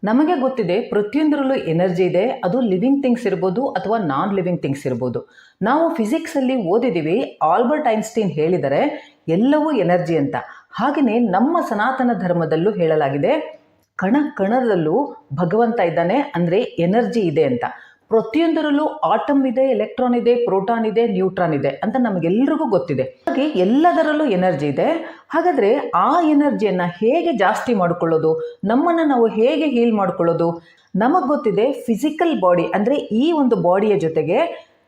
ನಮಗೆ ಗೊತ್ತಿದೆ ಪ್ರತಿಯೊಂದರಲ್ಲೂ ಎನರ್ಜಿ ಇದೆ. ಅದು ಲಿವಿಂಗ್ ಥಿಂಗ್ಸ್ ಇರ್ಬೋದು ಅಥವಾ ನಾನ್ ಲಿವಿಂಗ್ ಥಿಂಗ್ಸ್ ಇರ್ಬೋದು. ನಾವು ಫಿಸಿಕ್ಸಲ್ಲಿ ಓದಿದ್ದೀವಿ, ಆಲ್ಬರ್ಟ್ ಐನ್ಸ್ಟೀನ್ ಹೇಳಿದರೆ ಎಲ್ಲವೂ ಎನರ್ಜಿ ಅಂತ. ಹಾಗೆಯೇ ನಮ್ಮ ಸನಾತನ ಧರ್ಮದಲ್ಲೂ ಹೇಳಲಾಗಿದೆ, ಕಣ ಕಣದಲ್ಲೂ ಭಗವಂತ ಇದ್ದಾನೆ, ಅಂದರೆ ಎನರ್ಜಿ ಇದೆ ಅಂತ. ಪ್ರತಿಯೊಂದರಲ್ಲೂ ಆಟಮ್ ಇದೆ, ಎಲೆಕ್ಟ್ರಾನ್ ಇದೆ, ಪ್ರೋಟಾನ್ ಇದೆ, ನ್ಯೂಟ್ರಾನ್ ಇದೆ ಅಂತ ನಮಗೆಲ್ಲರಿಗೂ ಗೊತ್ತಿದೆ. ಹಾಗೆ ಎಲ್ಲದರಲ್ಲೂ ಎನರ್ಜಿ ಇದೆ. ಹಾಗಾದರೆ ಆ ಎನರ್ಜಿಯನ್ನು ಹೇಗೆ ಜಾಸ್ತಿ ಮಾಡಿಕೊಳ್ಳೋದು, ನಮ್ಮನ್ನು ನಾವು ಹೇಗೆ ಹೀಲ್ ಮಾಡಿಕೊಳ್ಳೋದು? ನಮಗೆ ಗೊತ್ತಿದೆ ಫಿಸಿಕಲ್ ಬಾಡಿ ಅಂದರೆ ಈ ಒಂದು ಬಾಡಿಯ ಜೊತೆಗೆ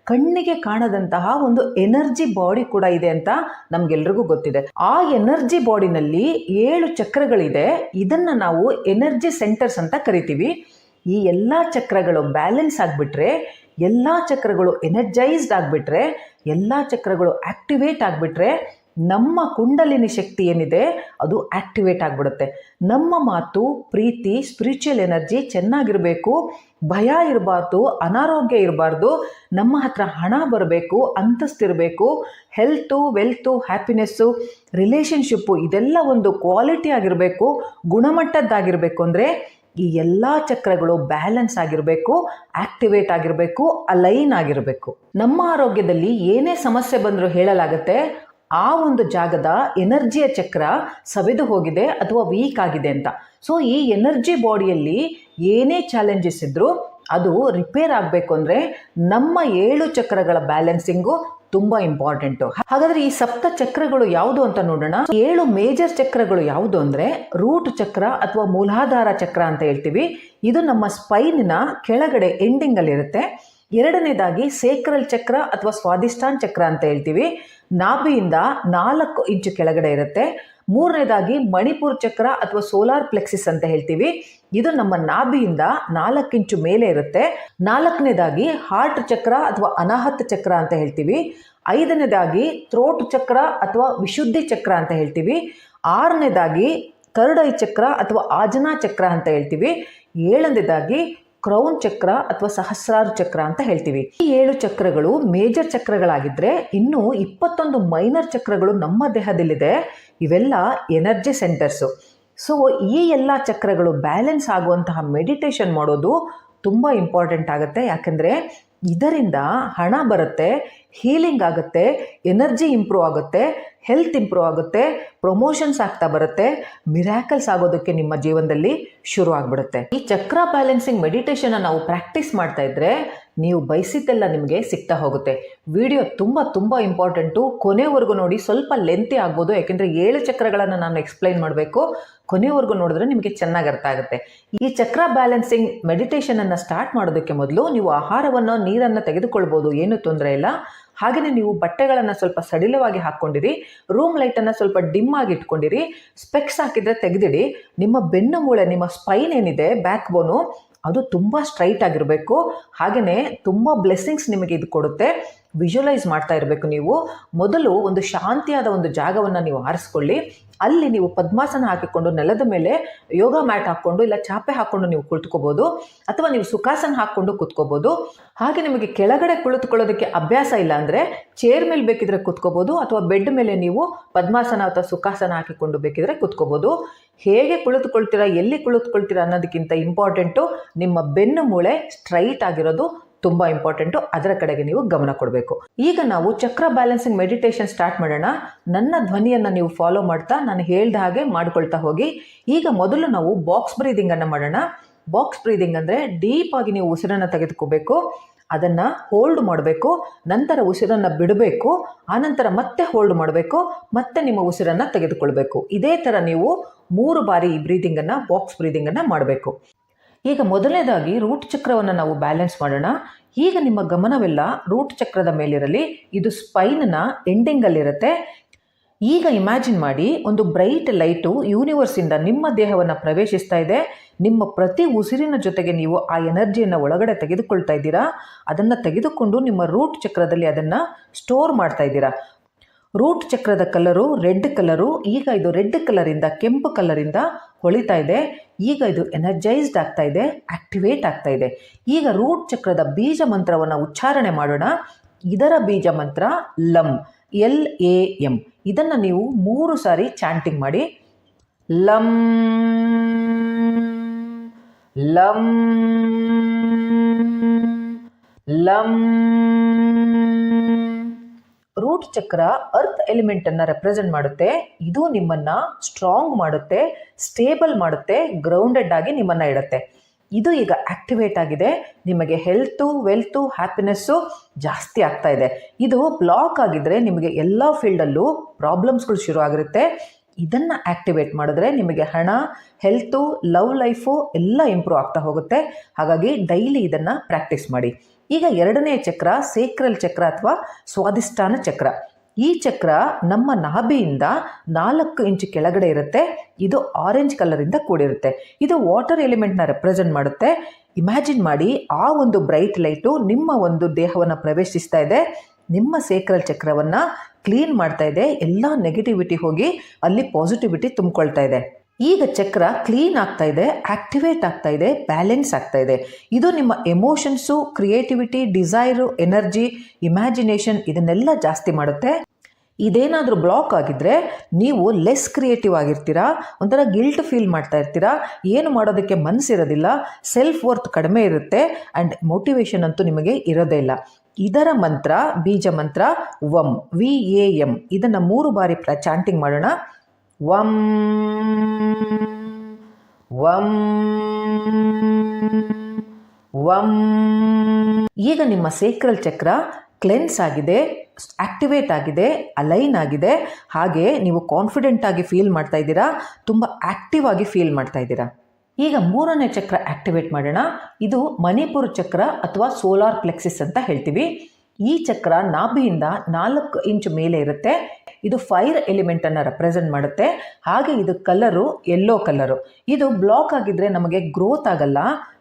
ಕಣ್ಣಿಗೆ ಕಾಣದಂತಹ ಒಂದು ಎನರ್ಜಿ ಬಾಡಿ ಕೂಡ ಇದೆ ಅಂತ ನಮ್ಗೆಲ್ರಿಗೂ ಗೊತ್ತಿದೆ. ಆ ಎನರ್ಜಿ ಬಾಡಿನಲ್ಲಿ 7 ಚಕ್ರಗಳಿದೆ. ಇದನ್ನು ನಾವು ಎನರ್ಜಿ ಸೆಂಟರ್ಸ್ ಅಂತ ಕರಿತೀವಿ. ಈ ಎಲ್ಲ ಚಕ್ರಗಳು ಬ್ಯಾಲೆನ್ಸ್ ಆಗಿಬಿಟ್ರೆ, ಎಲ್ಲ ಚಕ್ರಗಳು ಎನರ್ಜೈಸ್ಡ್ ಆಗಿಬಿಟ್ರೆ, ಎಲ್ಲ ಚಕ್ರಗಳು ಆಕ್ಟಿವೇಟ್ ಆಗಿಬಿಟ್ರೆ ನಮ್ಮ ಕುಂಡಲಿನಿ ಶಕ್ತಿ ಏನಿದೆ ಅದು ಆಕ್ಟಿವೇಟ್ ಆಗಿಬಿಡುತ್ತೆ. ನಮ್ಮ ಮಾತು, ಪ್ರೀತಿ, ಸ್ಪಿರಿಚುವಲ್ ಎನರ್ಜಿ ಚೆನ್ನಾಗಿರಬೇಕು, ಭಯ ಇರಬಾರ್ದು, ಅನಾರೋಗ್ಯ ಇರಬಾರ್ದು, ನಮ್ಮ ಹತ್ರ ಹಣ ಬರಬೇಕು, ಅಂತಸ್ತಿರಬೇಕು, ಹೆಲ್ತು, ವೆಲ್ತು, ಹ್ಯಾಪಿನೆಸ್ಸು, ರಿಲೇಷನ್ಶಿಪ್ಪು ಇದೆಲ್ಲ ಒಂದು ಕ್ವಾಲಿಟಿ ಆಗಿರಬೇಕು, ಗುಣಮಟ್ಟದ್ದಾಗಿರಬೇಕು. ಅಂದರೆ ಈ ಎಲ್ಲ ಚಕ್ರಗಳು ಬ್ಯಾಲೆನ್ಸ್ ಆಗಿರಬೇಕು, ಆಕ್ಟಿವೇಟ್ ಆಗಿರಬೇಕು, ಅಲೈನ್ ಆಗಿರಬೇಕು. ನಮ್ಮ ಆರೋಗ್ಯದಲ್ಲಿ ಏನೇ ಸಮಸ್ಯೆ ಬಂದರೂ ಹೇಳಲಾಗುತ್ತೆ ಆ ಒಂದು ಜಾಗದ ಎನರ್ಜಿಯ ಚಕ್ರ ಸವೆದು ಹೋಗಿದೆ ಅಥವಾ ವೀಕ್ ಆಗಿದೆ ಅಂತ. ಸೊ ಈ ಎನರ್ಜಿ ಬಾಡಿಯಲ್ಲಿ ಏನೇ ಚಾಲೆಂಜಸ್ ಇದ್ದರೂ ಅದು ರಿಪೇರ್ ಆಗಬೇಕು ಅಂದರೆ ನಮ್ಮ 7 ಚಕ್ರಗಳ ಬ್ಯಾಲೆನ್ಸಿಂಗು ತುಂಬ ಇಂಪಾರ್ಟೆಂಟು. ಹಾಗಾದರೆ ಈ ಸಪ್ತ ಚಕ್ರಗಳು ಯಾವುದು ಅಂತ ನೋಡೋಣ. 7 ಮೇಜರ್ ಚಕ್ರಗಳು ಯಾವುದು ಅಂದರೆ ರೂಟ್ ಚಕ್ರ ಅಥವಾ ಮೂಲಾಧಾರ ಚಕ್ರ ಅಂತ ಹೇಳ್ತೀವಿ. ಇದು ನಮ್ಮ ಸ್ಪೈನಿನ ಕೆಳಗಡೆ ಎಂಡಿಂಗಲ್ಲಿರುತ್ತೆ. ಎರಡನೇದಾಗಿ ಸೇಕ್ರಲ್ ಚಕ್ರ ಅಥವಾ ಸ್ವಾದಿಷ್ಠಾನ್ ಚಕ್ರ ಅಂತ ಹೇಳ್ತೀವಿ, ನಾಭಿಯಿಂದ 4 ಇಂಚು ಕೆಳಗಡೆ ಇರುತ್ತೆ. ಮೂರನೇದಾಗಿ ಮಣಿಪುರ್ ಚಕ್ರ ಅಥವಾ ಸೋಲಾರ್ ಪ್ಲೆಕ್ಸಿಸ್ ಅಂತ ಹೇಳ್ತೀವಿ, ಇದು ನಮ್ಮ ನಾಭಿಯಿಂದ 4 ಇಂಚು ಮೇಲೆ ಇರುತ್ತೆ. ನಾಲ್ಕನೇದಾಗಿ ಹಾರ್ಟ್ ಚಕ್ರ ಅಥವಾ ಅನಾಹತ ಚಕ್ರ ಅಂತ ಹೇಳ್ತೀವಿ. ಐದನೇದಾಗಿ ಥ್ರೋಟ್ ಚಕ್ರ ಅಥವಾ ವಿಶುದ್ಧಿ ಚಕ್ರ ಅಂತ ಹೇಳ್ತೀವಿ. ಆರನೇದಾಗಿ ಥರ್ಡ್ ಐ ಚಕ್ರ ಅಥವಾ ಆಜನಾ ಚಕ್ರ ಅಂತ ಹೇಳ್ತೀವಿ. ಏಳನೇದಾಗಿ ಕ್ರೌನ್ ಚಕ್ರ ಅಥವಾ ಸಹಸ್ರಾರು ಚಕ್ರ ಅಂತ ಹೇಳ್ತೀವಿ. ಈ 7 ಚಕ್ರಗಳು ಮೇಜರ್ ಚಕ್ರಗಳಾಗಿದ್ದರೆ ಇನ್ನು 21 ಮೈನರ್ ಚಕ್ರಗಳು ನಮ್ಮ ದೇಹದಲ್ಲಿದೆ. ಇವೆಲ್ಲ ಎನರ್ಜಿ ಸೆಂಟರ್ಸು. ಸೊ ಈ ಎಲ್ಲ ಚಕ್ರಗಳು ಬ್ಯಾಲೆನ್ಸ್ ಆಗುವಂತಹ ಮೆಡಿಟೇಷನ್ ಮಾಡೋದು ತುಂಬ ಇಂಪಾರ್ಟೆಂಟ್ ಆಗುತ್ತೆ. ಯಾಕೆಂದರೆ ಇದರಿಂದ ಹಣ ಬರುತ್ತೆ, ಹೀಲಿಂಗ್ ಆಗುತ್ತೆ, ಎನರ್ಜಿ ಇಂಪ್ರೂವ್ ಆಗುತ್ತೆ, ಹೆಲ್ತ್ ಇಂಪ್ರೂವ್ ಆಗುತ್ತೆ, ಪ್ರಮೋಷನ್ಸ್ ಆಗ್ತಾ ಬರುತ್ತೆ, ಮಿರಾಕಲ್ಸ್ ಆಗೋದಕ್ಕೆ ನಿಮ್ಮ ಜೀವನದಲ್ಲಿ ಶುರು ಆಗಿಬಿಡುತ್ತೆ. ಈ ಚಕ್ರ ಬ್ಯಾಲೆನ್ಸಿಂಗ್ ಮೆಡಿಟೇಷನ್ ನಾವು ಪ್ರಾಕ್ಟೀಸ್ ಮಾಡ್ತಾ ಇದ್ರೆ ನೀವು ಬಯಸಿದ್ದೆಲ್ಲ ನಿಮಗೆ ಸಿಗ್ತಾ ಹೋಗುತ್ತೆ. ವಿಡಿಯೋ ತುಂಬ ಇಂಪಾರ್ಟೆಂಟು. ಕೊನೆವರೆಗೂ ನೋಡಿ. ಸ್ವಲ್ಪ ಲೆಂತಿ ಆಗ್ಬೋದು, ಯಾಕೆಂದರೆ 7 ಚಕ್ರಗಳನ್ನು ನಾನು ಎಕ್ಸ್ಪ್ಲೈನ್ ಮಾಡಬೇಕು. ಕೊನೆವರೆಗೂ ನೋಡಿದ್ರೆ ನಿಮಗೆ ಚೆನ್ನಾಗಿ ಅರ್ಥ ಆಗುತ್ತೆ. ಈ ಚಕ್ರ ಬ್ಯಾಲೆನ್ಸಿಂಗ್ ಮೆಡಿಟೇಷನನ್ನು ಸ್ಟಾರ್ಟ್ ಮಾಡೋದಕ್ಕೆ ಮೊದಲು ನೀವು ಆಹಾರವನ್ನು, ನೀರನ್ನು ತೆಗೆದುಕೊಳ್ಬೋದು, ಏನೂ ತೊಂದರೆ ಇಲ್ಲ. ಹಾಗೆಯೇ ನೀವು ಬಟ್ಟೆಗಳನ್ನು ಸ್ವಲ್ಪ ಸಡಿಲವಾಗಿ ಹಾಕ್ಕೊಂಡಿರಿ, ರೂಮ್ ಲೈಟನ್ನು ಸ್ವಲ್ಪ ಡಿಮ್ ಆಗಿ ಇಟ್ಕೊಂಡಿರಿ, ಸ್ಪೆಕ್ಸ್ ಹಾಕಿದರೆ ತೆಗೆದಿಡಿ. ನಿಮ್ಮ ಬೆನ್ನು ಮೂಳೆ, ನಿಮ್ಮ ಸ್ಪೈನ್ ಏನಿದೆ, ಬ್ಯಾಕ್ ಬೋನು, ಅದು ತುಂಬ ಸ್ಟ್ರೈಟ್ ಆಗಿರಬೇಕು. ಹಾಗೆಯೇ ತುಂಬ ಬ್ಲೆಸ್ಸಿಂಗ್ಸ್ ನಿಮಗೆ ಇದು ಕೊಡುತ್ತೆ. ವಿಜುವಲೈಸ್ ಮಾಡ್ತಾ ಇರಬೇಕು. ನೀವು ಮೊದಲು ಒಂದು ಶಾಂತಿಯಾದ ಒಂದು ಜಾಗವನ್ನು ನೀವು ಆರಿಸ್ಕೊಳ್ಳಿ. ಅಲ್ಲಿ ನೀವು ಪದ್ಮಾಸನ ಹಾಕಿಕೊಂಡು ನೆಲದ ಮೇಲೆ ಯೋಗ ಮ್ಯಾಟ್ ಹಾಕ್ಕೊಂಡು ಇಲ್ಲ ಚಾಪೆ ಹಾಕ್ಕೊಂಡು ನೀವು ಕುಳಿತುಕೋಬೋದು, ಅಥವಾ ನೀವು ಸುಖಾಸನ ಹಾಕ್ಕೊಂಡು ಕೂತ್ಕೋಬೋದು. ಹಾಗೆ ನಿಮಗೆ ಕೆಳಗಡೆ ಕುಳಿತುಕೊಳ್ಳೋದಕ್ಕೆ ಅಭ್ಯಾಸ ಇಲ್ಲ ಅಂದರೆ ಚೇರ್ ಮೇಲೆ ಬೇಕಿದ್ರೆ ಕೂತ್ಕೋಬೋದು, ಅಥವಾ ಬೆಡ್ ಮೇಲೆ ನೀವು ಪದ್ಮಾಸನ ಅಥವಾ ಸುಖಾಸನ ಹಾಕಿಕೊಂಡು ಬೇಕಿದ್ರೆ ಕೂತ್ಕೋಬೋದು. ಹೇಗೆ ಕುಳಿತುಕೊಳ್ತೀರಾ, ಎಲ್ಲಿ ಕುಳಿತುಕೊಳ್ತೀರಾ ಅನ್ನೋದಕ್ಕಿಂತ ಇಂಪಾರ್ಟೆಂಟು ನಿಮ್ಮ ಬೆನ್ನು ಮೂಳೆ ಸ್ಟ್ರೈಟ್ ಆಗಿರೋದು ತುಂಬ ಇಂಪಾರ್ಟೆಂಟು. ಅದರ ಕಡೆಗೆ ನೀವು ಗಮನ ಕೊಡಬೇಕು. ಈಗ ನಾವು ಚಕ್ರ ಬ್ಯಾಲೆನ್ಸಿಂಗ್ ಮೆಡಿಟೇಷನ್ ಸ್ಟಾರ್ಟ್ ಮಾಡೋಣ. ನನ್ನ ಧ್ವನಿಯನ್ನು ನೀವು ಫಾಲೋ ಮಾಡ್ತಾ ನಾನು ಹೇಳ್ದ ಹಾಗೆ ಮಾಡ್ಕೊಳ್ತಾ ಹೋಗಿ. ಈಗ ಮೊದಲು ನಾವು ಬಾಕ್ಸ್ ಬ್ರೀದಿಂಗನ್ನು ಮಾಡೋಣ. ಬಾಕ್ಸ್ ಬ್ರೀದಿಂಗ್ ಅಂದರೆ ಡೀಪ್ ಆಗಿ ನೀವು ಉಸಿರನ್ನು ತೆಗೆದುಕೋಬೇಕು, ಅದನ್ನು ಹೋಲ್ಡ್ ಮಾಡಬೇಕು, ನಂತರ ಉಸಿರನ್ನು ಬಿಡಬೇಕು, ಆನಂತರ ಮತ್ತೆ ಹೋಲ್ಡ್ ಮಾಡಬೇಕು, ಮತ್ತೆ ನಿಮ್ಮ ಉಸಿರನ್ನು ತೆಗೆದುಕೊಳ್ಬೇಕು. ಇದೇ ಥರ ನೀವು 3 ಬಾರಿ ಈ ಬ್ರೀದಿಂಗನ್ನು, ಬಾಕ್ಸ್ ಬ್ರೀದಿಂಗನ್ನು ಮಾಡಬೇಕು. ಈಗ ಮೊದಲನೇದಾಗಿ ರೂಟ್ ಚಕ್ರವನ್ನು ನಾವು ಬ್ಯಾಲೆನ್ಸ್ ಮಾಡೋಣ. ಈಗ ನಿಮ್ಮ ಗಮನವೆಲ್ಲ ರೂಟ್ ಚಕ್ರದ ಮೇಲಿರಲಿ. ಇದು ಸ್ಪೈನ್ನ ಎಂಡಿಂಗಲ್ಲಿರುತ್ತೆ. ಈಗ ಇಮ್ಯಾಜಿನ್ ಮಾಡಿ, ಒಂದು ಬ್ರೈಟ್ ಲೈಟು ಯೂನಿವರ್ಸಿಂದ ನಿಮ್ಮ ದೇಹವನ್ನು ಪ್ರವೇಶಿಸ್ತಾ ಇದೆ. ನಿಮ್ಮ ಪ್ರತಿ ಉಸಿರಿನ ಜೊತೆಗೆ ನೀವು ಆ ಎನರ್ಜಿಯನ್ನು ಒಳಗಡೆ ತೆಗೆದುಕೊಳ್ತಾ ಇದ್ದೀರಾ. ಅದನ್ನು ತೆಗೆದುಕೊಂಡು ನಿಮ್ಮ ರೂಟ್ ಚಕ್ರದಲ್ಲಿ ಅದನ್ನು ಸ್ಟೋರ್ ಮಾಡ್ತಾ ಇದ್ದೀರಾ. ರೂಟ್ ಚಕ್ರದ ಕಲರು ರೆಡ್ ಕಲರು. ಈಗ ಇದು ರೆಡ್ ಕಲರಿಂದ ಕೆಂಪು ಕಲರಿಂದ ಹೊಳಿತಾ ಇದೆ. ಈಗ ಇದು ಎನರ್ಜೈಸ್ಡ್ ಆಗ್ತಾ ಇದೆ, ಆಕ್ಟಿವೇಟ್ ಆಗ್ತಾ ಇದೆ. ಈಗ ರೂಟ್ ಚಕ್ರದ ಬೀಜ ಮಂತ್ರವನ್ನು ಉಚ್ಚಾರಣೆ ಮಾಡೋಣ. ಇದರ ಬೀಜ ಮಂತ್ರ ಲಂ, LAM. ಇದನ್ನು ನೀವು 3 ಸಾರಿ ಚಾಂಟಿಂಗ್ ಮಾಡಿ. ಲಂ ಲಂ ಲಂ. ರೂಟ್ ಚಕ್ರ ಅರ್ತ್ ಎಲಿಮೆಂಟ್ ಅನ್ನ ರೆಪ್ರೆಸೆಂಟ್ ಮಾಡುತ್ತೆ. ಇದು ನಿಮ್ಮನ್ನ ಸ್ಟ್ರಾಂಗ್ ಮಾಡುತ್ತೆ, ಸ್ಟೇಬಲ್ ಮಾಡುತ್ತೆ, ಗ್ರೌಂಡೆಡ್ ಆಗಿ ನಿಮ್ಮನ್ನ ಇಡುತ್ತೆ. ಇದು ಈಗ ಆಕ್ಟಿವೇಟ್ ಆಗಿದೆ. ನಿಮಗೆ ಹೆಲ್ತು, ವೆಲ್ತು, ಹ್ಯಾಪಿನೆಸ್ಸು ಜಾಸ್ತಿ ಆಗ್ತಾ ಇದೆ. ಇದು ಬ್ಲಾಕ್ ಆಗಿದ್ರೆ ನಿಮಗೆ ಎಲ್ಲ ಫೀಲ್ಡಲ್ಲೂ ಪ್ರಾಬ್ಲಮ್ಸ್ಗಳು ಶುರು ಆಗಿರುತ್ತೆ. ಇದನ್ನು ಆಕ್ಟಿವೇಟ್ ಮಾಡಿದ್ರೆ ನಿಮಗೆ ಹಣ, ಹೆಲ್ತು, ಲವ್ ಲೈಫು ಎಲ್ಲ ಇಂಪ್ರೂವ್ ಆಗ್ತಾ ಹೋಗುತ್ತೆ. ಹಾಗಾಗಿ ಡೈಲಿ ಇದನ್ನು ಪ್ರಾಕ್ಟೀಸ್ ಮಾಡಿ. ಈಗ ಎರಡನೇ ಚಕ್ರ ಸೇಕ್ರಲ್ ಚಕ್ರ ಅಥವಾ ಸ್ವಾದಿಷ್ಠಾನ ಚಕ್ರ. ಈ ಚಕ್ರ ನಮ್ಮ ನಾಭಿಯಿಂದ 4 ಇಂಚು ಕೆಳಗಡೆ ಇರುತ್ತೆ. ಇದು ಆರೆಂಜ್ ಕಲರಿಂದ ಕೂಡಿರುತ್ತೆ. ಇದು ವಾಟರ್ ಎಲಿಮೆಂಟ್ನ ರೆಪ್ರೆಸೆಂಟ್ ಮಾಡುತ್ತೆ. ಇಮ್ಯಾಜಿನ್ ಮಾಡಿ, ಆ ಒಂದು ಬ್ರೈಟ್ ಲೈಟು ನಿಮ್ಮ ಒಂದು ದೇಹವನ್ನು ಪ್ರವೇಶಿಸ್ತಾ ಇದೆ, ನಿಮ್ಮ ಸೇಕ್ರಲ್ ಚಕ್ರವನ್ನು ಕ್ಲೀನ್ ಮಾಡ್ತಾ ಇದೆ. ಎಲ್ಲ ನೆಗೆಟಿವಿಟಿ ಹೋಗಿ ಅಲ್ಲಿ ಪಾಸಿಟಿವಿಟಿ ತುಂಬಿಕೊಳ್ತಾ ಇದೆ. ಈಗ ಚಕ್ರ ಕ್ಲೀನ್ ಆಗ್ತಾ ಇದೆ, ಆಕ್ಟಿವೇಟ್ ಆಗ್ತಾ ಇದೆ, ಬ್ಯಾಲೆನ್ಸ್ ಆಗ್ತಾ ಇದೆ. ಇದು ನಿಮ್ಮ emotions, creativity, Dzire, energy, imagination ಇದನ್ನೆಲ್ಲ ಜಾಸ್ತಿ ಮಾಡುತ್ತೆ. ಇದೇನಾದರೂ ಬ್ಲಾಕ್ ಆಗಿದ್ದರೆ ನೀವು ಲೆಸ್ ಕ್ರಿಯೇಟಿವ್ ಆಗಿರ್ತೀರಾ, ಒಂಥರ ಗಿಲ್ಟ್ ಫೀಲ್ ಮಾಡ್ತಾ ಇರ್ತೀರಾ, ಏನು ಮಾಡೋದಕ್ಕೆ ಮನಸ್ಸಿರೋದಿಲ್ಲ, ಸೆಲ್ಫ್ ವರ್ತ್ ಕಡಿಮೆ ಇರುತ್ತೆ ಆ್ಯಂಡ್ ಮೋಟಿವೇಶನ್ ಅಂತೂ ನಿಮಗೆ ಇರೋದೇ ಇಲ್ಲ. ಇದರ ಮಂತ್ರ, ಬೀಜ ಮಂತ್ರ ವಂ, VAM. ಇದನ್ನು 3 ಬಾರಿ ಚಾಂಟಿಂಗ್ ಮಾಡೋಣ. ವಂ ವಂ ವಂ. ಈಗ ನಿಮ್ಮ ಸೇಕ್ರಲ್ ಚಕ್ರ ಕ್ಲೆನ್ಸ್ ಆಗಿದೆ, ಆಕ್ಟಿವೇಟ್ ಆಗಿದೆ, ಅಲೈನ್ ಆಗಿದೆ. ಹಾಗೆ ನೀವು ಕಾನ್ಫಿಡೆಂಟ್ ಆಗಿ ಫೀಲ್ ಮಾಡ್ತಾ ಇದ್ದೀರಾ, ತುಂಬ ಆಕ್ಟಿವ್ ಆಗಿ ಫೀಲ್ ಮಾಡ್ತಾ ಇದ್ದೀರಾ. ಈಗ 3ನೇ ಚಕ್ರ ಆಕ್ಟಿವೇಟ್ ಮಾಡೋಣ. ಇದು ಮಣಿಪುರ ಚಕ್ರ ಅಥವಾ ಸೋಲಾರ್ ಪ್ಲೆಕ್ಸಿಸ್ ಅಂತ ಹೇಳ್ತೀವಿ. ಈ ಚಕ್ರ ನಾಭಿಯಿಂದ 4 ಇಂಚು ಮೇಲೆ ಇರುತ್ತೆ. ಇದು ಫೈರ್ ಎಲಿಮೆಂಟನ್ನು ರೆಪ್ರೆಸೆಂಟ್ ಮಾಡುತ್ತೆ. ಹಾಗೆ ಇದು ಕಲರು ಯೆಲ್ಲೋ ಕಲರು. ಇದು ಬ್ಲಾಕ್ ಆಗಿದ್ರೆ ನಮಗೆ ಗ್ರೋತ್ ಆಗಲ್ಲ,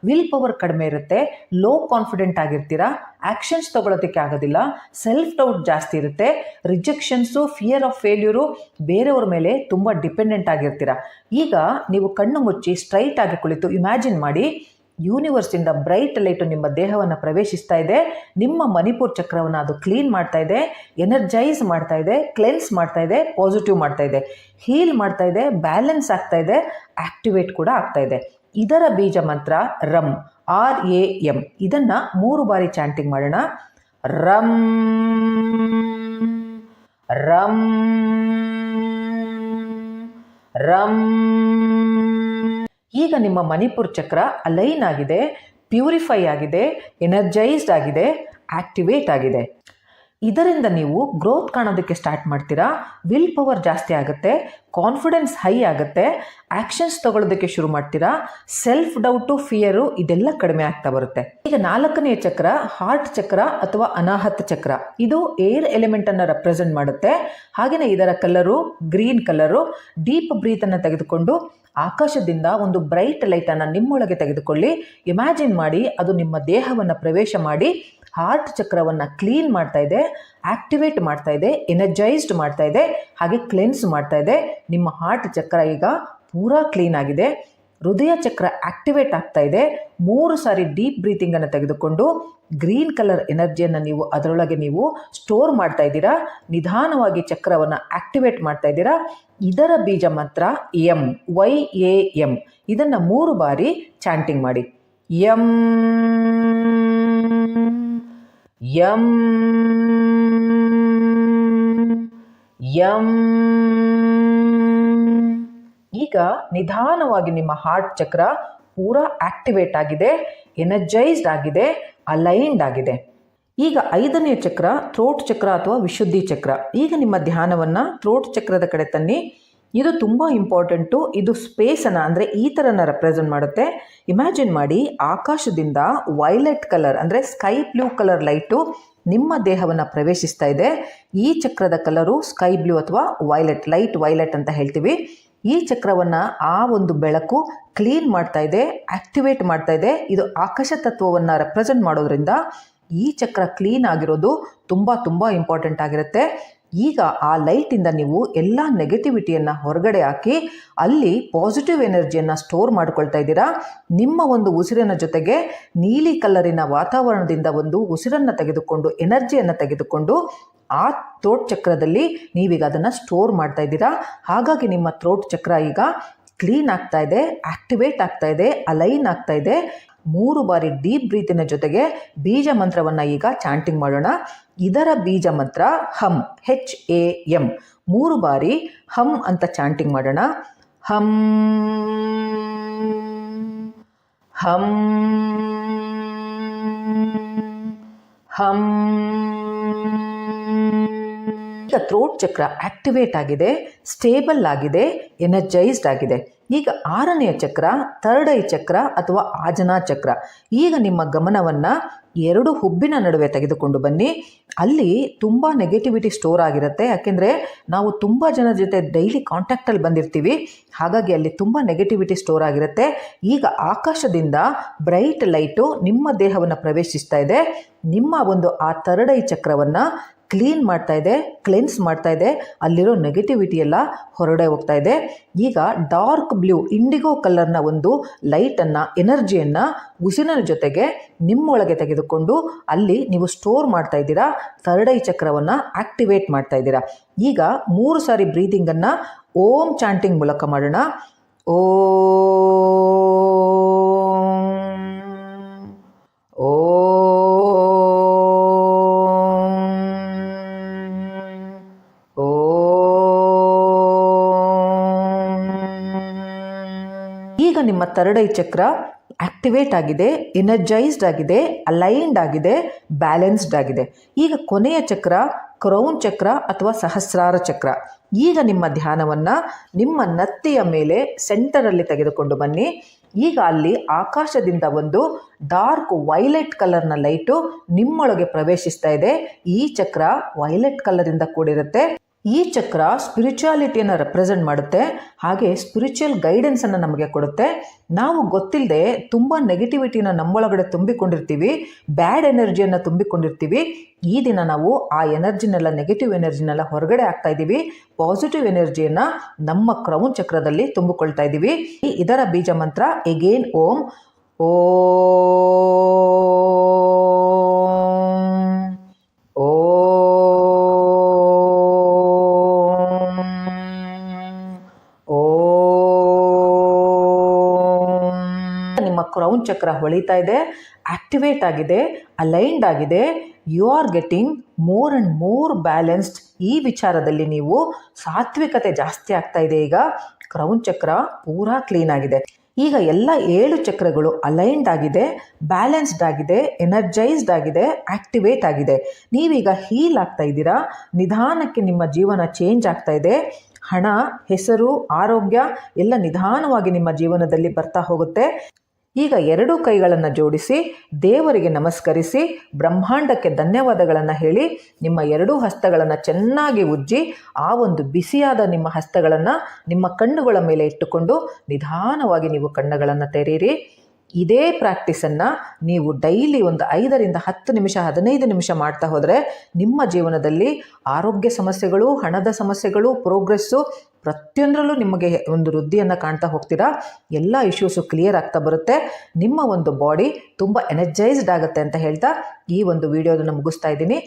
ವಿಲ್ ಪವರ್ ಕಡಿಮೆ ಇರುತ್ತೆ, ಲೋ ಕಾನ್ಫಿಡೆಂಟ್ ಆಗಿರ್ತೀರಾ, ಆ್ಯಕ್ಷನ್ಸ್ ತೊಗೊಳೋದಕ್ಕೆ ಆಗೋದಿಲ್ಲ, ಸೆಲ್ಫ್ ಡೌಟ್ ಜಾಸ್ತಿ ಇರುತ್ತೆ, ರಿಜೆಕ್ಷನ್ಸು, ಫಿಯರ್ ಆಫ್ ಫೇಲ್ಯೂರು, ಬೇರೆಯವ್ರ ಮೇಲೆ ತುಂಬ ಡಿಪೆಂಡೆಂಟ್ ಆಗಿರ್ತೀರಾ. ಈಗ ನೀವು ಕಣ್ಣು ಮುಚ್ಚಿ ಸ್ಟ್ರೈಟ್ ಆಗಿ ಕುಳಿತು ಇಮ್ಯಾಜಿನ್ ಮಾಡಿ, ಯೂನಿವರ್ಸಿಂದ ಬ್ರೈಟ್ ಲೈಟು ನಿಮ್ಮ ದೇಹವನ್ನು ಪ್ರವೇಶಿಸ್ತಾ ಇದೆ. ನಿಮ್ಮ ಮಣಿಪುರ ಚಕ್ರವನ್ನು ಅದು ಕ್ಲೀನ್ ಮಾಡ್ತಾ ಇದೆ, ಎನರ್ಜೈಸ್ ಮಾಡ್ತಾ ಇದೆ, ಕ್ಲೆನ್ಸ್ ಮಾಡ್ತಾ ಇದೆ, ಪಾಸಿಟಿವ್ ಮಾಡ್ತಾ ಇದೆ, ಹೀಲ್ ಮಾಡ್ತಾ ಇದೆ, ಬ್ಯಾಲೆನ್ಸ್ ಆಗ್ತಾ ಇದೆ, ಆಕ್ಟಿವೇಟ್ ಕೂಡ ಆಗ್ತಾ ಇದೆ. ಇದರ ಬೀಜ ಮಂತ್ರ ರಂ, RAM. ಇದನ್ನು 3 ಬಾರಿ ಚಾಂಟಿಂಗ್ ಮಾಡೋಣ. ರಂ ರಂ ರಂ. ಈಗ ನಿಮ್ಮ ಮಣಿಪುರ ಚಕ್ರ ಅಲೈನ್ ಆಗಿದೆ, ಪ್ಯೂರಿಫೈ ಆಗಿದೆ, ಎನರ್ಜೈಸ್ಡ್ ಆಗಿದೆ, ಆಕ್ಟಿವೇಟ್ ಆಗಿದೆ. ಇದರಿಂದ ನೀವು ಗ್ರೋತ್ ಕಾಣೋದಕ್ಕೆ ಸ್ಟಾರ್ಟ್ ಮಾಡ್ತೀರಾ, ವಿಲ್ ಪವರ್ ಜಾಸ್ತಿ ಆಗುತ್ತೆ, ಕಾನ್ಫಿಡೆನ್ಸ್ ಹೈ ಆಗುತ್ತೆ, ಆ್ಯಕ್ಷನ್ಸ್ ತಗೊಳ್ಳೋದಕ್ಕೆ ಶುರು ಮಾಡ್ತೀರಾ, ಸೆಲ್ಫ್ ಡೌಟು, ಫಿಯರು ಇದೆಲ್ಲ ಕಡಿಮೆ ಆಗ್ತಾ ಬರುತ್ತೆ. ಈಗ 4ನೇ ಚಕ್ರ ಹಾರ್ಟ್ ಚಕ್ರ ಅಥವಾ ಅನಾಹತ ಚಕ್ರ. ಇದು ಏರ್ ಎಲಿಮೆಂಟನ್ನು ರೆಪ್ರೆಸೆಂಟ್ ಮಾಡುತ್ತೆ. ಹಾಗೆಯೇ ಇದರ ಕಲರು ಗ್ರೀನ್ ಕಲರು. ಡೀಪ್ ಬ್ರೀತನ್ನು ತೆಗೆದುಕೊಂಡು ಆಕಾಶದಿಂದ ಒಂದು ಬ್ರೈಟ್ ಲೈಟನ್ನು ನಿಮ್ಮೊಳಗೆ ತೆಗೆದುಕೊಳ್ಳಿ. ಇಮ್ಯಾಜಿನ್ ಮಾಡಿ, ಅದು ನಿಮ್ಮ ದೇಹವನ್ನು ಪ್ರವೇಶ ಮಾಡಿ ಹಾರ್ಟ್ ಚಕ್ರವನ್ನು ಕ್ಲೀನ್ ಮಾಡ್ತಾ ಇದೆ, ಆಕ್ಟಿವೇಟ್ ಮಾಡ್ತಾ ಇದೆ, ಎನರ್ಜೈಸ್ಡ್ ಮಾಡ್ತಾ ಇದೆ, ಹಾಗೆ ಕ್ಲೆನ್ಸ್ ಮಾಡ್ತಾ ಇದೆ. ನಿಮ್ಮ ಹಾರ್ಟ್ ಚಕ್ರ ಈಗ ಪೂರಾ ಕ್ಲೀನ್ ಆಗಿದೆ. ಹೃದಯ ಚಕ್ರ ಆಕ್ಟಿವೇಟ್ ಆಗ್ತಾ ಇದೆ. 3 ಸಾರಿ ಡೀಪ್ ಬ್ರೀತಿಂಗನ್ನು ತೆಗೆದುಕೊಂಡು ಗ್ರೀನ್ ಕಲರ್ ಎನರ್ಜಿಯನ್ನು ನೀವು ಅದರೊಳಗೆ ನೀವು ಸ್ಟೋರ್ ಮಾಡ್ತಾ ಇದ್ದೀರಾ. ನಿಧಾನವಾಗಿ ಚಕ್ರವನ್ನು ಆಕ್ಟಿವೇಟ್ ಮಾಡ್ತಾ ಇದ್ದೀರಾ. ಇದರ ಬೀಜ ಮಂತ್ರ YAM. ಇದನ್ನು 3 ಬಾರಿ ಚಾಂಟಿಂಗ್ ಮಾಡಿ. M M M. ಈಗ ನಿಧಾನವಾಗಿ ನಿಮ್ಮ ಹಾರ್ಟ್ ಚಕ್ರ ಪೂರಾ ಆಕ್ಟಿವೇಟ್ ಆಗಿದೆ, ಎನರ್ಜೈಸ್ಡ್ ಆಗಿದೆ, ಅಲೈನ್ಡ್ ಆಗಿದೆ. ಈಗ 5ನೇ ಚಕ್ರ ಥ್ರೋಟ್ ಚಕ್ರ ಅಥವಾ ವಿಶುದ್ಧಿ ಚಕ್ರ. ಈಗ ನಿಮ್ಮ ಧ್ಯಾನವನ್ನು ಥ್ರೋಟ್ ಚಕ್ರದ ಕಡೆ ತನ್ನಿ. ಇದು ತುಂಬ ಇಂಪಾರ್ಟೆಂಟು. ಇದು ಸ್ಪೇಸನ್ನು ಅಂದರೆ ಈಥರನ್ನು ರೆಪ್ರೆಸೆಂಟ್ ಮಾಡುತ್ತೆ. ಇಮ್ಯಾಜಿನ್ ಮಾಡಿ, ಆಕಾಶದಿಂದ ವೈಲೆಟ್ ಕಲರ್ ಅಂದರೆ ಸ್ಕೈ ಬ್ಲೂ ಕಲರ್ ಲೈಟು ನಿಮ್ಮ ದೇಹವನ್ನು ಪ್ರವೇಶಿಸ್ತಾ ಇದೆ. ಈ ಚಕ್ರದ ಕಲರು ಸ್ಕೈ ಬ್ಲೂ ಅಥವಾ ವೈಲೆಟ್, ಲೈಟ್ ವೈಲೆಟ್ ಅಂತ ಹೇಳ್ತೀವಿ. ಈ ಚಕ್ರವನ್ನು ಆ ಒಂದು ಬೆಳಕು ಕ್ಲೀನ್ ಮಾಡ್ತಾ ಇದೆ, ಆಕ್ಟಿವೇಟ್ ಮಾಡ್ತಾ ಇದೆ. ಇದು ಆಕಾಶ ತತ್ವವನ್ನು ರೆಪ್ರೆಸೆಂಟ್ ಮಾಡೋದ್ರಿಂದ ಈ ಚಕ್ರ ಕ್ಲೀನ್ ಆಗಿರೋದು ತುಂಬ ತುಂಬ ಇಂಪಾರ್ಟೆಂಟ್ ಆಗಿರುತ್ತೆ. ಈಗ ಆ ಲೈಟಿಂದ ನೀವು ಎಲ್ಲ ನೆಗೆಟಿವಿಟಿಯನ್ನು ಹೊರಗಡೆ ಹಾಕಿ ಅಲ್ಲಿ ಪಾಸಿಟಿವ್ ಎನರ್ಜಿಯನ್ನು ಸ್ಟೋರ್ ಮಾಡ್ಕೊಳ್ತಾ ಇದ್ದೀರಾ. ನಿಮ್ಮ ಒಂದು ಉಸಿರಿನ ಜೊತೆಗೆ ನೀಲಿ ಕಲರಿನ ವಾತಾವರಣದಿಂದ ಒಂದು ಉಸಿರನ್ನು ತೆಗೆದುಕೊಂಡು ಎನರ್ಜಿಯನ್ನು ತೆಗೆದುಕೊಂಡು ಆ ಥ್ರೋಟ್ ಚಕ್ರದಲ್ಲಿ ನೀವೀಗ ಅದನ್ನು ಸ್ಟೋರ್ ಮಾಡ್ತಾ ಇದ್ದೀರಾ. ಹಾಗಾಗಿ ನಿಮ್ಮ ಥ್ರೋಟ್ ಚಕ್ರ ಈಗ ಕ್ಲೀನ್ ಆಗ್ತಾ ಇದೆ, ಆಕ್ಟಿವೇಟ್ ಆಗ್ತಾ ಇದೆ, ಅಲೈನ್ ಆಗ್ತಾ ಇದೆ. 3 ಬಾರಿ ಡೀಪ್ ಬ್ರೀತಿನ ಜೊತೆಗೆ ಬೀಜ ಮಂತ್ರವನ್ನು ಈಗ ಚಾಂಟಿಂಗ್ ಮಾಡೋಣ. ಇದರ ಬೀಜ ಮಂತ್ರ ಹಮ್, HAM. 3 ಬಾರಿ ಹಮ್ ಅಂತ ಚಾಂಟಿಂಗ್ ಮಾಡೋಣ. ಹಮ್ ಹಮ್ ಹಮ್. ಈಗ ಥ್ರೋಟ್ ಚಕ್ರ ಆಕ್ಟಿವೇಟ್ ಆಗಿದೆ, ಸ್ಟೇಬಲ್ ಆಗಿದೆ, ಎನರ್ಜೈಸ್ಡ್ ಆಗಿದೆ. ಈಗ 6ನೆಯ ಚಕ್ರ, ಥರ್ಡ್ ಐ ಚಕ್ರ ಅಥವಾ ಆಜನಾ ಚಕ್ರ. ಈಗ ನಿಮ್ಮ ಗಮನವನ್ನು 2 ಹುಬ್ಬಿನ ನಡುವೆ ತೆಗೆದುಕೊಂಡು ಬನ್ನಿ. ಅಲ್ಲಿ ತುಂಬ ನೆಗೆಟಿವಿಟಿ ಸ್ಟೋರ್ ಆಗಿರುತ್ತೆ. ಯಾಕೆಂದರೆ ನಾವು ತುಂಬ ಜನರ ಜೊತೆ ಡೈಲಿ ಕಾಂಟ್ಯಾಕ್ಟಲ್ಲಿ ಬಂದಿರ್ತೀವಿ, ಹಾಗಾಗಿ ಅಲ್ಲಿ ತುಂಬ ನೆಗೆಟಿವಿಟಿ ಸ್ಟೋರ್ ಆಗಿರುತ್ತೆ. ಈಗ ಆಕಾಶದಿಂದ ಬ್ರೈಟ್ ಲೈಟು ನಿಮ್ಮ ದೇಹವನ್ನು ಪ್ರವೇಶಿಸ್ತಾ ಇದೆ. ನಿಮ್ಮ ಒಂದು ಆ ಥರ್ಡ್ ಐ ಚಕ್ರವನ್ನು ಕ್ಲೀನ್ ಮಾಡ್ತಾ ಇದೆ, ಕ್ಲೆನ್ಸ್ ಮಾಡ್ತಾ ಇದೆ. ಅಲ್ಲಿರೋ ನೆಗೆಟಿವಿಟಿ ಎಲ್ಲ ಹೊರಡೆ ಹೋಗ್ತಾ ಇದೆ. ಈಗ ಡಾರ್ಕ್ ಬ್ಲೂ, ಇಂಡಿಗೋ ಕಲರ್ನ ಒಂದು ಲೈಟನ್ನು, ಎನರ್ಜಿಯನ್ನು ಉಸಿರಿನ ಜೊತೆಗೆ ನಿಮ್ಮೊಳಗೆ ತೆಗೆದುಕೊಂಡು ಅಲ್ಲಿ ನೀವು ಸ್ಟೋರ್ ಮಾಡ್ತಾ ಇದ್ದೀರಾ. ಥರ್ಡ್ ಐ ಚಕ್ರವನ್ನು ಆಕ್ಟಿವೇಟ್ ಮಾಡ್ತಾ ಇದ್ದೀರಾ. ಈಗ 3 ಸಾರಿ ಬ್ರೀದಿಂಗನ್ನು ಓಂ ಚಾಂಟಿಂಗ್ ಮೂಲಕ ಮಾಡೋಣ. ಈಗ ನಿಮ್ಮ ಥರ್ಡ್ ಐ ಚಕ್ರ ಆಕ್ಟಿವೇಟ್ ಆಗಿದೆ, ಎನರ್ಜೈಸ್ಡ್ ಆಗಿದೆ, ಅಲೈನ್ಡ್ ಆಗಿದೆ, ಬ್ಯಾಲೆನ್ಸ್ಡ್ ಆಗಿದೆ. ಈಗ ಕೊನೆಯ ಚಕ್ರ ಕ್ರೌನ್ ಚಕ್ರ ಅಥವಾ ಸಹಸ್ರಾರ ಚಕ್ರ. ಈಗ ನಿಮ್ಮ ಧ್ಯಾನವನ್ನು ನಿಮ್ಮ ನತ್ತಿಯ ಮೇಲೆ ಸೆಂಟರಲ್ಲಿ ತೆಗೆದುಕೊಂಡು ಬನ್ನಿ. ಈಗ ಅಲ್ಲಿ ಆಕಾಶದಿಂದ ಒಂದು ಡಾರ್ಕ್ ವೈಲೆಟ್ ಕಲರ್ನ ಲೈಟು ನಿಮ್ಮೊಳಗೆ ಪ್ರವೇಶಿಸ್ತಾ ಇದೆ. ಈ ಚಕ್ರ ವೈಲೆಟ್ ಕಲರಿಂದ ಕೂಡಿರುತ್ತೆ. ಈ ಚಕ್ರ ಸ್ಪಿರಿಚುಯಾಲಿಟಿಯನ್ನು ರೆಪ್ರೆಸೆಂಟ್ ಮಾಡುತ್ತೆ, ಹಾಗೆ ಸ್ಪಿರಿಚುವಲ್ ಗೈಡೆನ್ಸನ್ನು ನಮಗೆ ಕೊಡುತ್ತೆ. ನಾವು ಗೊತ್ತಿಲ್ಲದೆ ತುಂಬ ನೆಗೆಟಿವಿಟಿನ ನಮ್ಮೊಳಗಡೆ ತುಂಬಿಕೊಂಡಿರ್ತೀವಿ, ಬ್ಯಾಡ್ ಎನರ್ಜಿಯನ್ನು ತುಂಬಿಕೊಂಡಿರ್ತೀವಿ. ಈ ದಿನ ನಾವು ಆ ಎನರ್ಜಿನೆಲ್ಲ, ನೆಗೆಟಿವ್ ಎನರ್ಜಿನೆಲ್ಲ ಹೊರಗಡೆ ಆಗ್ತಾ ಇದ್ದೀವಿ. ಪಾಸಿಟಿವ್ ಎನರ್ಜಿಯನ್ನು ನಮ್ಮ ಕ್ರೌನ್ ಚಕ್ರದಲ್ಲಿ ತುಂಬಿಕೊಳ್ತಾ ಇದ್ದೀವಿ. ಇದರ ಬೀಜ ಮಂತ್ರ ಎಗೇನ್ ಓಂ. ನಿಮ್ಮ ಕ್ರೌನ್ ಚಕ್ರ ಹೊಳಿತಾ ಇದೆ, ಆಕ್ಟಿವೇಟ್ ಆಗಿದೆ, ಅಲೈನ್ಡ್ ಆಗಿದೆ. You are getting more and more balanced. ಈ ವಿಚಾರದಲ್ಲಿ ನೀವು ಸಾತ್ವಿಕತೆ ಜಾಸ್ತಿ ಆಗ್ತಾ ಇದೆ. ಈಗ ಕ್ರೌನ್ ಚಕ್ರ ಪೂರಾ ಕ್ಲೀನ್ ಆಗಿದೆ. ಈಗ ಎಲ್ಲ 7 ಚಕ್ರಗಳು ಅಲೈನ್ಡ್ ಆಗಿದೆ, ಬ್ಯಾಲೆನ್ಸ್ಡ್ ಆಗಿದೆ, ಎನರ್ಜೈಸ್ಡ್ ಆಗಿದೆ, ಆಕ್ಟಿವೇಟ್ ಆಗಿದೆ. ನೀವೀಗ ಹೀಲ್ ಆಗ್ತಾ ಇದ್ದೀರಾ. ನಿಧಾನಕ್ಕೆ ನಿಮ್ಮ ಜೀವನ ಚೇಂಜ್ ಆಗ್ತಾ ಇದೆ. ಹಣ, ಹೆಸರು, ಆರೋಗ್ಯ ಎಲ್ಲ ನಿಧಾನವಾಗಿ ನಿಮ್ಮ ಜೀವನದಲ್ಲಿ ಬರ್ತಾ ಹೋಗುತ್ತೆ. ಈಗ 2 ಕೈಗಳನ್ನು ಜೋಡಿಸಿ ದೇವರಿಗೆ ನಮಸ್ಕರಿಸಿ ಬ್ರಹ್ಮಾಂಡಕ್ಕೆ ಧನ್ಯವಾದಗಳನ್ನು ಹೇಳಿ ನಿಮ್ಮ 2 ಹಸ್ತಗಳನ್ನು ಚೆನ್ನಾಗಿ ಉಜ್ಜಿ ಆ ಒಂದು ಬಿಸಿಯಾದ ನಿಮ್ಮ ಹಸ್ತಗಳನ್ನು ನಿಮ್ಮ ಕಣ್ಣುಗಳ ಮೇಲೆ ಇಟ್ಟುಕೊಂಡು ನಿಧಾನವಾಗಿ ನೀವು ಕಣ್ಣುಗಳನ್ನು ತೆರೀರಿ. ಇದೇ ಪ್ರಾಕ್ಟೀಸನ್ನು ನೀವು ಡೈಲಿ ಒಂದು 5ರಿಂದ 10 ನಿಮಿಷ, 15 ನಿಮಿಷ ಮಾಡ್ತಾ ಹೋದರೆ ನಿಮ್ಮ ಜೀವನದಲ್ಲಿ ಆರೋಗ್ಯ ಸಮಸ್ಯೆಗಳು, ಹಣದ ಸಮಸ್ಯೆಗಳು, ಪ್ರೋಗ್ರೆಸ್ಸು ಪ್ರತಿಯೊಂದರಲ್ಲೂ ನಿಮಗೆ ಒಂದು ವೃದ್ಧಿಯನ್ನು ಕಾಣ್ತಾ ಹೋಗ್ತೀರಾ. ಎಲ್ಲ ಇಶ್ಯೂಸು ಕ್ಲಿಯರ್ ಆಗ್ತಾ ಬರುತ್ತೆ. ನಿಮ್ಮ ಒಂದು ಬಾಡಿ ತುಂಬ ಎನರ್ಜೈಸ್ಡ್ ಆಗುತ್ತೆ ಅಂತ ಹೇಳ್ತಾ ಈ ಒಂದು ವಿಡಿಯೋದನ್ನು ಮುಗಿಸ್ತಾ ಇದ್ದೀನಿ.